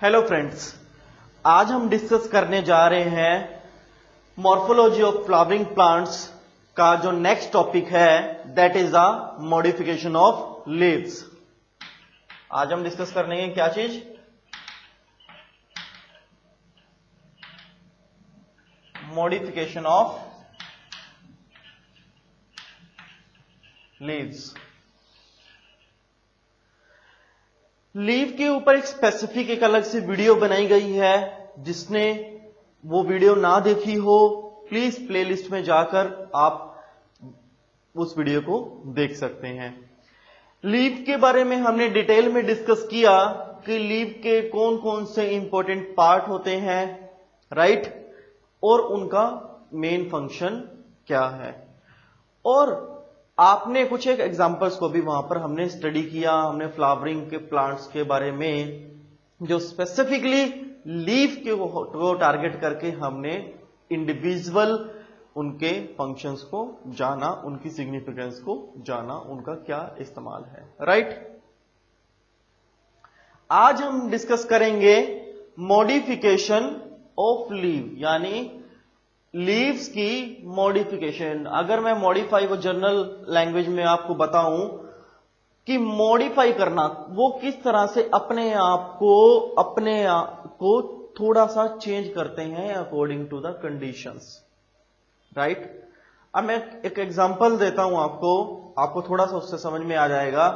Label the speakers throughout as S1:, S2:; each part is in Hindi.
S1: हेलो फ्रेंड्स, आज हम डिस्कस करने जा रहे हैं मॉर्फोलॉजी ऑफ फ्लावरिंग प्लांट्स का जो नेक्स्ट टॉपिक है that is the modification of leaves. आज हम डिस्कस करने क्या चीज? Modification of leaves. लीव के ऊपर एक स्पेसिफिक एक अलग से वीडियो बनाई गई है। जिसने वो वीडियो ना देखी हो प्लीज प्लेलिस्ट में जाकर आप उस वीडियो को देख सकते हैं। लीव के बारे में हमने डिटेल में डिस्कस किया कि लीव के कौन कौन से इंपॉर्टेंट पार्ट होते हैं, राइट, और उनका मेन फंक्शन क्या है। और आपने कुछ एक एग्जांपल्स को भी वहां पर हमने स्टडी किया। हमने फ्लावरिंग के प्लांट्स के बारे में जो स्पेसिफिकली लीफ के को टारगेट करके हमने इंडिविजुअल उनके फंक्शंस को जाना, उनकी सिग्निफिकेंस को जाना, उनका क्या इस्तेमाल है, राइट। आज हम डिस्कस करेंगे मॉडिफिकेशन ऑफ लीव, यानी लीव्स की मॉडिफिकेशन। अगर मैं मॉडिफाई को जनरल लैंग्वेज में आपको बताऊं कि मॉडिफाई करना, वो किस तरह से अपने आप को थोड़ा सा चेंज करते हैं according to the conditions, right. अब मैं एक एग्जांपल देता हूं आपको थोड़ा सा उससे समझ में आ जाएगा।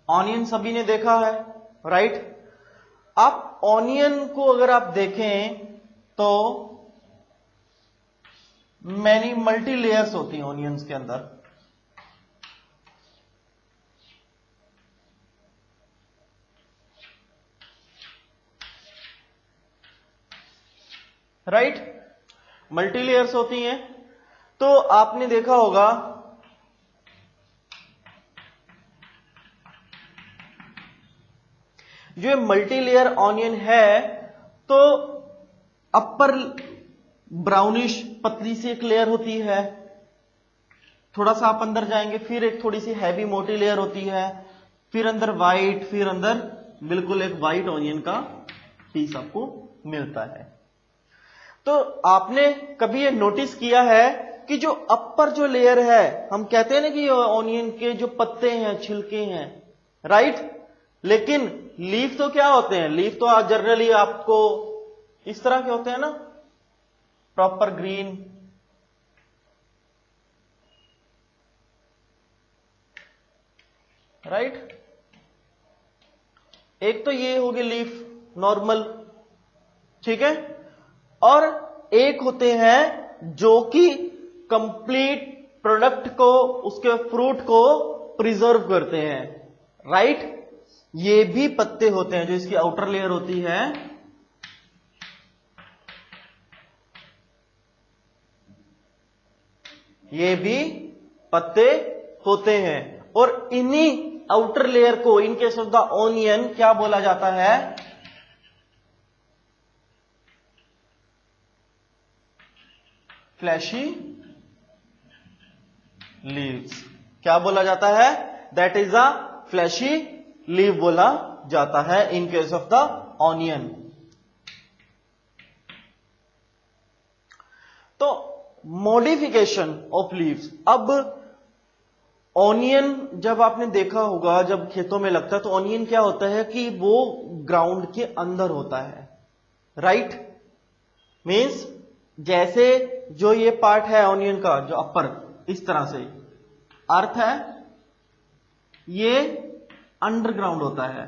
S1: ऑनियन सभी ने देखा है, राइट। आप ऑनियन को अगर आप देखें तो मैनी मल्टी लेयर्स होती हैं ऑनियंस के अंदर, राइट, मल्टी लेयर्स होती हैं। तो आपने देखा होगा जो मल्टी लेयर ऑनियन है तो अपर ब्राउनिश पतली सी एक लेयर होती है, थोड़ा सा आप अंदर जाएंगे फिर एक थोड़ी सी हैवी मोटी लेयर होती है, फिर अंदर व्हाइट, फिर अंदर बिल्कुल एक व्हाइट ऑनियन का पीस आपको मिलता है। तो आपने कभी ये नोटिस किया है कि जो अपर जो लेयर है, हम कहते हैं ना कि ऑनियन के जो पत्ते हैं, छिलके हैं, राइट, लेकिन लीफ तो क्या होते हैं? लीफ तो जनरली आपको इस तरह के होते हैं ना, प्रॉपर ग्रीन, राइट। एक तो ये होगी लीफ नॉर्मल, ठीक है, और एक होते हैं जो कि कंप्लीट प्रोडक्ट को, उसके फ्रूट को प्रिजर्व करते हैं, राइट। ये भी पत्ते होते हैं, जो इसकी आउटर लेयर होती है, ये भी पत्ते होते हैं। और इन्हीं आउटर लेयर को in case of the onion क्या बोला जाता है? Fleshy leaves. क्या बोला जाता है? That is a fleshy leave बोला जाता है in case of the onion. तो मॉडिफिकेशन ऑफ लीव्स। अब ऑनियन जब आपने देखा होगा, जब खेतों में लगता है तो ऑनियन क्या होता है कि वो ग्राउंड के अंदर होता है, राइट। मीन्स जैसे जो ये पार्ट है ऑनियन का, जो अपर इस तरह से अर्थ है, ये अंडरग्राउंड होता है,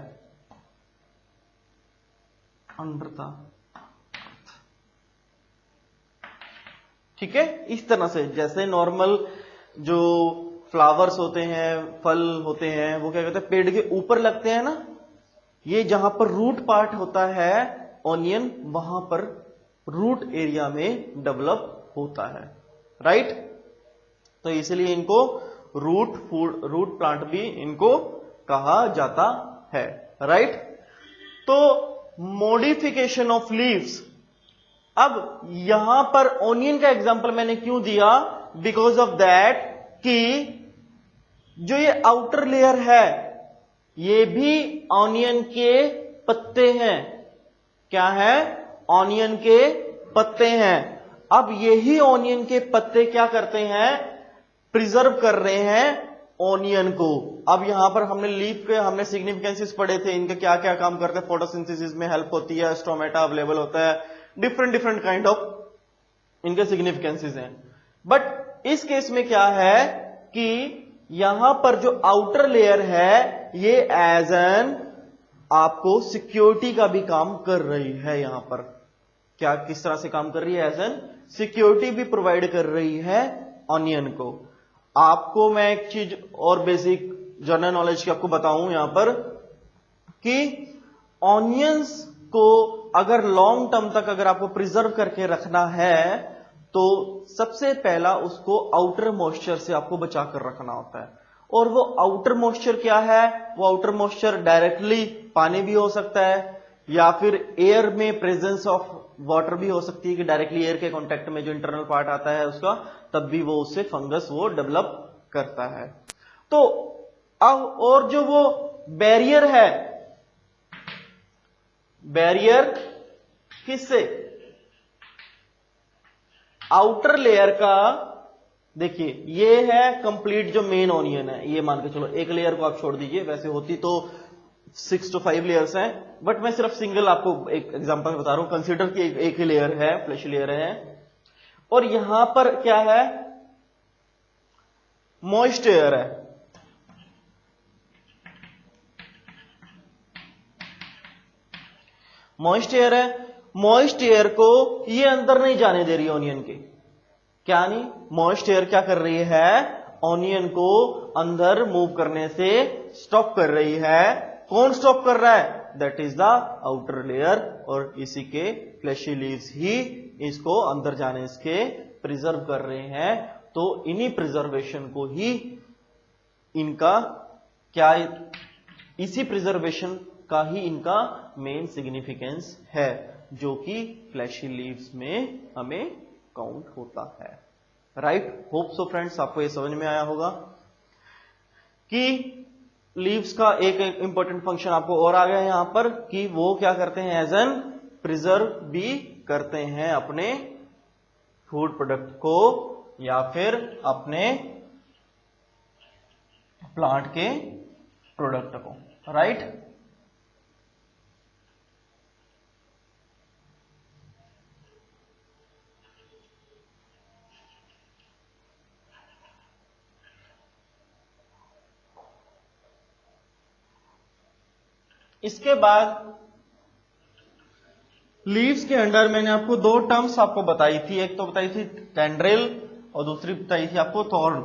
S1: अंडर था, ठीक है। इस तरह से जैसे नॉर्मल जो फ्लावर्स होते हैं, फल होते हैं, वो क्या कहते हैं, पेड़ के ऊपर लगते हैं ना, ये जहां पर रूट पार्ट होता है ऑनियन, वहां पर रूट एरिया में डेवलप होता है, राइट। तो इसलिए इनको रूट प्लांट भी इनको कहा जाता है, राइट। तो मॉडिफिकेशन ऑफ लीव्स। अब यहां पर ऑनियन का एग्जांपल मैंने क्यों दिया? बिकॉज ऑफ दैट कि जो ये आउटर लेयर है ये भी ऑनियन के पत्ते हैं। क्या है? ऑनियन के पत्ते हैं। अब यही ऑनियन के पत्ते क्या करते हैं? प्रिजर्व कर रहे हैं ऑनियन को। अब यहां पर हमने लीफ के हमने सिग्निफिकेंसेस पढ़े थे, इनके क्या क्या काम करते हैं। फोटोसिंथेसिस में हेल्प होती है, स्टोमेटा अवेलेबल होता है, डिफरेंट काइंड ऑफ इनके सिग्निफिकेंसेस हैं। बट इस केस में क्या है कि यहां पर जो आउटर लेयर है ये एज एन आपको सिक्योरिटी का भी काम कर रही है। यहां पर क्या किस तरह से काम कर रही है? एज एन सिक्योरिटी भी प्रोवाइड कर रही है ऑनियन को। आपको मैं एक चीज और बेसिक जनरल नॉलेज की आपको बताऊं यहां पर कि ऑनियंस को अगर लॉन्ग टर्म तक अगर आपको प्रिजर्व करके रखना है तो सबसे पहला उसको आउटर मॉइस्चर से आपको बचा कर रखना होता है। और वो आउटर मॉइस्चर क्या है? वो आउटर मॉइस्चर डायरेक्टली पानी भी हो सकता है या फिर एयर में प्रेजेंस ऑफ वाटर भी हो सकती है कि डायरेक्टली एयर के कांटेक्ट में जो इंटरनल पार्ट आता है उसका, तब भी वो उससे फंगस वो डेवलप करता है। तो अब और जो वो बैरियर है, बैरियर किससे? आउटर लेयर का। देखिए ये है कंप्लीट जो मेन ऑनियन है, ये मान के चलो एक लेयर को आप छोड़ दीजिए, वैसे होती तो 6 to 5 लेयर्स हैं, बट मैं सिर्फ सिंगल आपको एक एग्जांपल बता रहा हूं। कंसीडर कि एक ही लेयर है, फ्लैश लेयर है, और यहां पर क्या है? मॉइस्ट एयर है। मॉइस्ट एयर है। मॉइस्ट एयर को ये अंदर नहीं जाने दे रही ऑनियन के। क्या नहीं? मॉइस्ट एयर क्या कर रही है? ऑनियन को अंदर मूव करने से स्टॉप कर रही है। कौन स्टॉप कर रहा है? That is the outer layer. और इसी के फ्लैशी लीव्स ही इसको अंदर जाने से प्रिजर्व कर रहे हैं। तो इन्हीं प्रिजर्वेशन को ही इनका क्या, इसी प्रिजर्वेशन का ही इनका मेन सिग्निफिकेंस है, जो कि फ्लैशी लीव्स में हमें काउंट होता है। राइट? होप सो फ्रेंड्स आपको ये समझ में आया होगा कि लीव्स का एक इंपॉर्टेंट फंक्शन आपको और आ गया यहां पर कि वो क्या करते हैं? एज एन प्रिजर्व भी करते हैं अपने फूड प्रोडक्ट को या फिर अपने प्लांट के प्रोडक्ट को। राइट? इसके बाद लीव्स के अंडर मैंने आपको दो टर्म्स आपको बताई थी, एक तो बताई थी टेंड्रिल और दूसरी बताई थी आपको थॉर्न।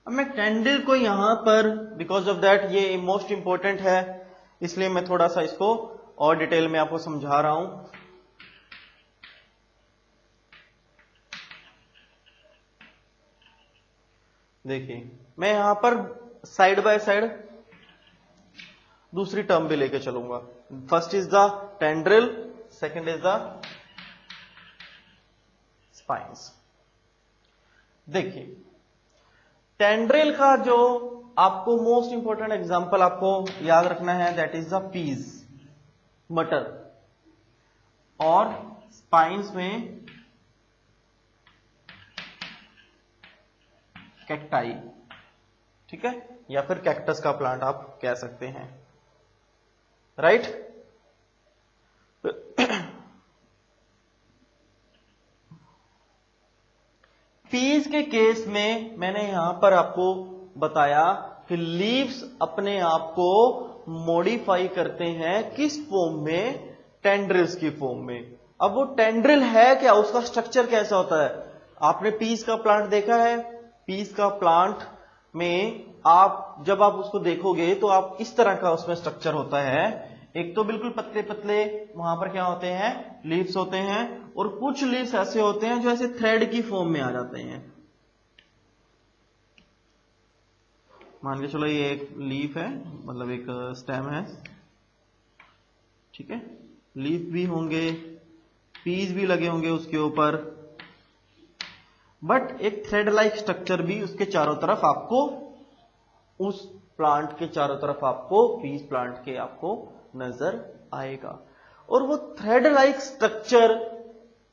S1: अब मैं टेंड्रिल को यहां पर बिकॉज ऑफ दैट ये मोस्ट इंपॉर्टेंट है, इसलिए मैं थोड़ा सा इसको और डिटेल में आपको समझा रहा हूं। देखिए मैं यहां पर साइड बाय साइड दूसरी टर्म भी लेके चलूंगा। First is the tendril, second is the spines. देखिए टेंड्रिल का जो आपको मोस्ट इंपॉर्टेंट एग्जांपल आपको याद रखना है दैट इज द पीज, मटर, और स्पाइन्स में कैक्टाई। ठीक है? या फिर कैक्टस का प्लांट आप कह सकते हैं। राइट? पीस के केस में मैंने यहां पर आपको बताया कि लीव्स अपने आप को मॉडिफाई करते हैं किस फॉर्म में? टेंड्रिल्स की फॉर्म में। अब वो टेंड्रिल है क्या? उसका स्ट्रक्चर कैसा होता है? आपने पीस का प्लांट देखा है? पीस का प्लांट में आप जब आप उसको देखोगे तो आप इस तरह का उसमें स्ट्रक्चर होता है। एक तो बिल्कुल पतले पतले वहां पर क्या होते हैं? लीव्स होते हैं, और कुछ लीव्स ऐसे होते हैं जो ऐसे थ्रेड की फॉर्म में आ जाते हैं। मान के चलो ये एक लीफ है, मतलब एक स्टेम है। ठीक है? लीफ भी होंगे, पीस भी लगे होंगे उसके ऊपर, बट एक थ्रेड लाइक स्ट्रक्चर भी उसके चारों तरफ आपको उस प्लांट के चारों तरफ आपको पीस प्लांट के आपको नजर आएगा। और वो थ्रेड लाइक स्ट्रक्चर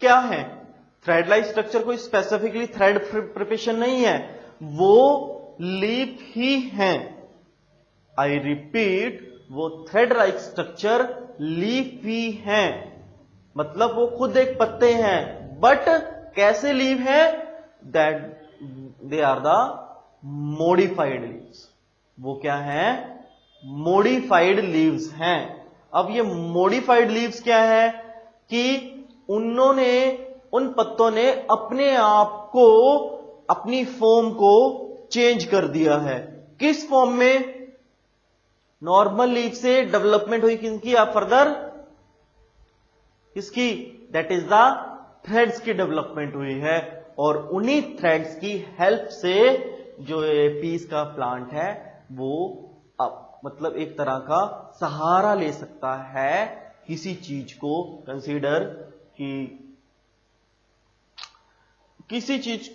S1: क्या है? थ्रेड लाइक स्ट्रक्चर कोई स्पेसिफिकली थ्रेड प्रिपरेशन नहीं है, वो लीफ ही है। आई रिपीट, वो थ्रेड लाइक स्ट्रक्चर लीफ ही है, मतलब वो खुद एक पत्ते हैं, बट कैसे लीफ है? That they are the modified leaves. वो क्या है? मॉडिफाइड लीव्स हैं। अब ये मॉडिफाइड लीव्स क्या है कि उन्होंने, उन पत्तों ने अपने आप को, अपनी फॉर्म को चेंज कर दिया है। किस फॉर्म में? नॉर्मल लीफ से डेवलपमेंट हुई किसकी? आप फर्दर किसकी? दैट इज द थ्रेड्स की डेवलपमेंट हुई है, और उन्हीं थ्रेड्स की हेल्प से जो पीस का प्लांट है वो मतलब एक तरह का सहारा ले सकता है किसी चीज को। कंसीडर कि किसी चीज,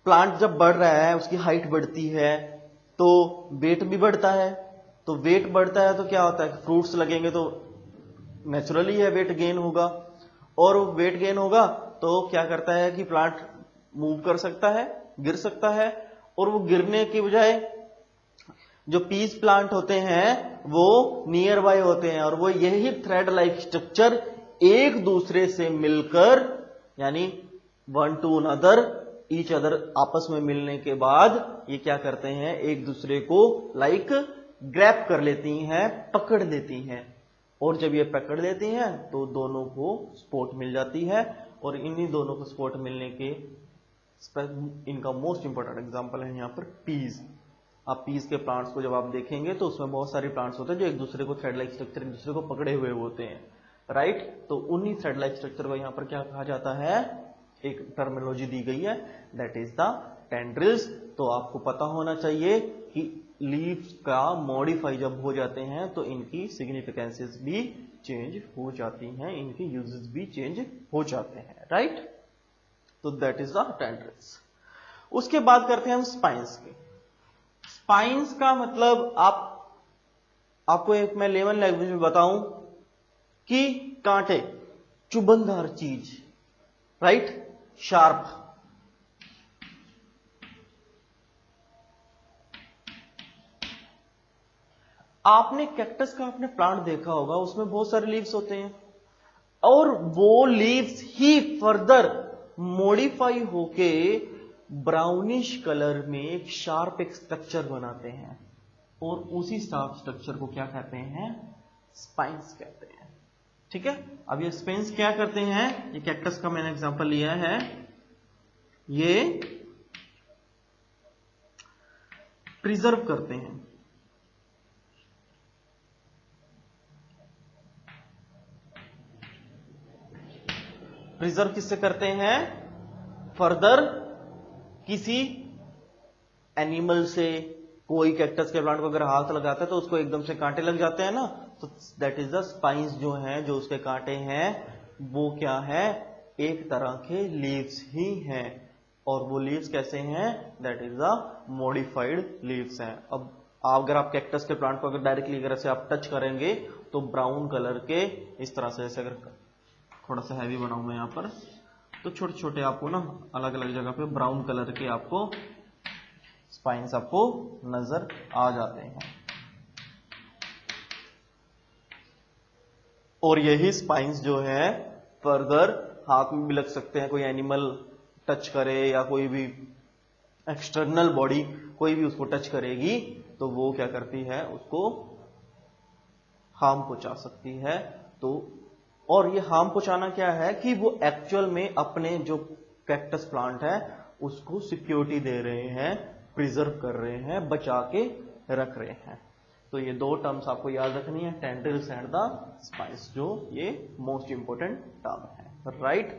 S1: प्लांट जब बढ़ रहा है, उसकी हाइट बढ़ती है तो वेट भी बढ़ता है। तो वेट बढ़ता है तो क्या होता है? फ्रूट्स लगेंगे तो नेचुरली है वेट गेन होगा, और वेट गेन होगा तो क्या करता है कि प्लांट मूव कर सकता है, गिर सकता है, और वो गिरने की बजाय जो पीस प्लांट होते हैं वो नियर बाय होते हैं, और वो यही थ्रेड लाइक स्ट्रक्चर एक दूसरे से मिलकर, यानी one two another, each other, आपस में मिलने के बाद ये क्या करते हैं? एक दूसरे को लाइक ग्रैब कर लेती हैं, पकड़ लेती हैं, और जब ये पकड़ लेती हैं तो दोनों को सपोर्ट मिल जाती है। और इन्हीं दोनों को सपोर्ट मिलने के इनका मोस्ट इंपॉर्टेंट एग्जांपल है यहाँ पर पीस। आप पीस के प्लांट्स को जब आप देखेंगे तो उसमें बहुत सारे प्लांट्स होते हैं जो एक दूसरे को थ्रेड लाइक स्ट्रक्चर, एक दूसरे को पकड़े हुए होते हैं, राइट? तो उन्हीं थ्रेड लाइक स्ट्रक्चर को यहाँ पर क्या कहा जाता है? एक टर्मिनोलॉजी दी गई है, दैट इज द टेंड्रिल्स। तो आपको पता होना चाहिए कि लीव्स का मॉडिफाई जब हो जाते हैं तो इनकी सिग्निफिकेंसेस भी चेंज हो जाती हैं, इनके यूजेस भी चेंज हो जाते हैं, राइट? तो दैट इज द टेंड्रिल्स। उसके बाद करते हैं हम स्पाइंस के। स्पाइंस का मतलब आपको एक मैं लेमन लैंग्वेज में बताऊं कि कांटे, चुभनदार चीज, राइट? शार्प। आपने कैक्टस का आपने प्लांट देखा होगा, उसमें बहुत सारे लीव्स होते हैं, और वो लीव्स ही फर्दर मॉडिफाई होके ब्राउनिश कलर में एक शार्प एक स्ट्रक्चर बनाते हैं, और उसी शार्प स्ट्रक्चर को क्या कहते हैं? स्पाइंस कहते हैं। ठीक है? अब ये स्पाइंस क्या करते हैं? ये कैक्टस का मैंने एग्जांपल लिया है, ये प्रिजर्व करते हैं, प्रिजर्व किससे करते हैं? फर्दर किसी एनिमल से। कोई कैक्टस के प्लांट को अगर हाथ लगाता है तो उसको एकदम से कांटे लग जाते हैं ना, तो दैट इज द स्पाइंस जो हैं, जो उसके कांटे हैं, वो क्या है? एक तरह के लीव्स ही हैं। और वो लीव्स कैसे हैं? That is the modified leaves हैं। अब अगर आप कैक्टस के प्लांट को अगर डायरेक्टली अगर से आप टच करेंगे तो ब्राउन कलर के इस तरह से, ऐसे अगर थोड़ा सा हैवी बनाऊं मैं यहां पर, तो छोटे छोटे आपको ना अलग अलग जगह पे ब्राउन कलर के आपको स्पाइंस आपको नजर आ जाते हैं। और यही स्पाइंस जो है फर्दर हाथ में भी लग सकते हैं, कोई एनिमल टच करे या कोई भी एक्सटर्नल बॉडी कोई भी उसको टच करेगी तो वो क्या करती है? उसको हार्म पहुंचा सकती है। तो और ये हार्म पहुंचाना क्या है कि वो एक्चुअल में अपने जो कैक्टस प्लांट है उसको सिक्योरिटी दे रहे हैं, प्रिजर्व कर रहे हैं, बचा के रख रहे हैं। तो ये दो टर्म्स आपको याद रखनी है, टेंड्रिल्स एंड द स्पाइंस, जो ये मोस्ट इंपोर्टेंट टर्म है, राइट?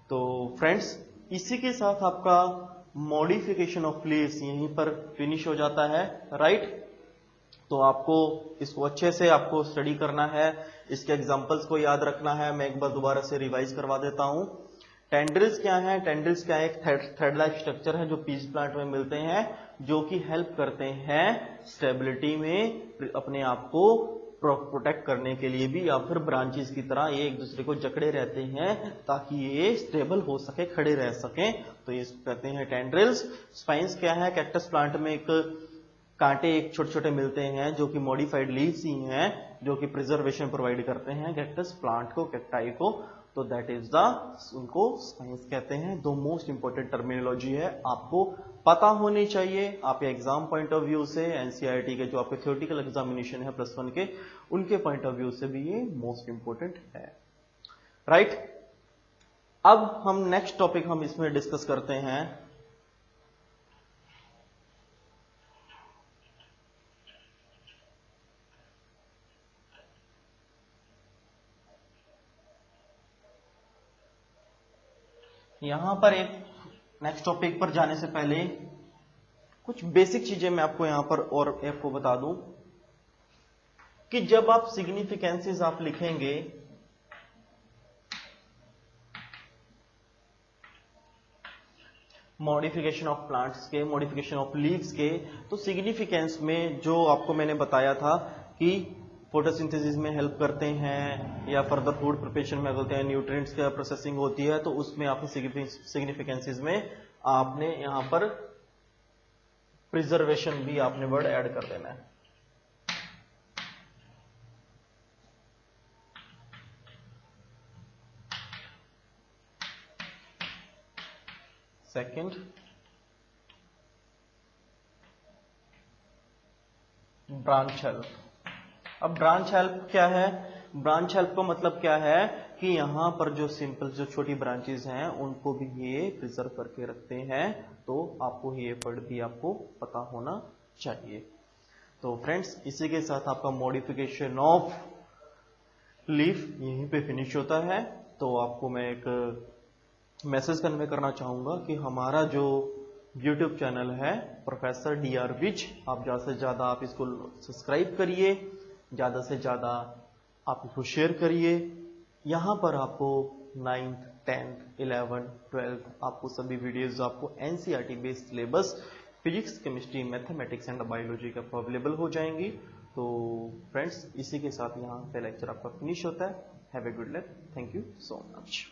S1: तो फ्रेंड्स, इसी के साथ आपका मॉडिफिकेशन ऑफ लीव्स यहीं पर फिनिश हो जाता है, राइट? तो आपको इसको अच्छे से आपको स्टडी करना है, इसके एग्जांपल्स को याद रखना है। मैं एक बार दोबारा से रिवाइज करवा देता हूं। टेंड्रिल्स क्या है? टेंड्रिल्स क्या है? एक थ्रेड लाइक स्ट्रक्चर है जो पीस प्लांट में मिलते हैं, जो कि हेल्प करते हैं स्टेबिलिटी में, अपने आप को प्रोटेक्ट करने के लिए भी, या फिर ब्रांचेस की तरह ये एक दूसरे को जकड़े रहते हैं ताकि ये स्टेबल हो सके, खड़े रह सके। तो ये कहते हैं टेंड्रिल्स। स्पाइन्स क्या है? कैक्टस प्लांट में एक कांटे एक छोटे छोटे मिलते हैं जो कि मॉडिफाइड लीव्स ही हैं, जो कि प्रिजर्वेशन प्रोवाइड करते हैं कैक्टस प्लांट को, कैक्टाई को। तो दैट इज द, उनको स्पाइन्स कहते हैं। दो मोस्ट इंपोर्टेंट टर्मिनोलॉजी है, आपको पता होनी चाहिए। आप एग्जाम पॉइंट ऑफ व्यू से, एनसीईआरटी के जो आपके थ्योरेटिकल एग्जामिनेशन है +1 के, उनके पॉइंट ऑफ व्यू से भी ये मोस्ट इंपोर्टेंट है, राइट। अब हम नेक्स्ट टॉपिक हम इसमें डिस्कस करते हैं। यहां पर एक नेक्स्ट टॉपिक पर जाने से पहले कुछ बेसिक चीजें मैं आपको यहां पर और आपको बता दूं कि जब आप सिग्निफिकेंसेस आप लिखेंगे, मॉडिफिकेशन ऑफ प्लांट्स के, मॉडिफिकेशन ऑफ लीव्स के, तो सिग्निफिकेंस में जो आपको मैंने बताया था कि फोटोसिंथेसिस में हेल्प करते हैं या फर्दर फूड प्रिपरेशन में होते हैं, न्यूट्रिएंट्स का प्रोसेसिंग होती है, तो उसमें आपने सिग्निफिकेंसेस में आपने यहां पर प्रिजर्वेशन भी आपने वर्ड ऐड कर देना है। Second, branch help. अब ब्रांच हेल्प क्या है? ब्रांच हेल्प का मतलब क्या है कि यहां पर जो सिंपल जो छोटी ब्रांचेस हैं उनको भी ये प्रिजर्व करके रखते हैं, तो आपको ये वर्ड भी आपको पता होना चाहिए। तो फ्रेंड्स, इसी के साथ आपका मॉडिफिकेशन ऑफ लीफ यहीं पे फिनिश होता है। तो आपको मैं एक मैसेज कन्वे करना चाहूंगा कि हमारा जो YouTube चैनल है प्रोफेसर DR विज, आप ज्यादा से ज्यादा आप इसको सब्सक्राइब करिए, ज्यादा से ज्यादा आप इसको शेयर करिए। यहां पर आपको 9th, 10th, 11th, 12th आपको सभी वीडियोस आपको NCERT based syllabus physics, chemistry, mathematics and biology का अवेलेबल हो जाएंगी। तो फ्रेंड्स, इसी के साथ यहाँ पे लेक्चर आपका फिनिश होता है। Have a good luck, thank you so much.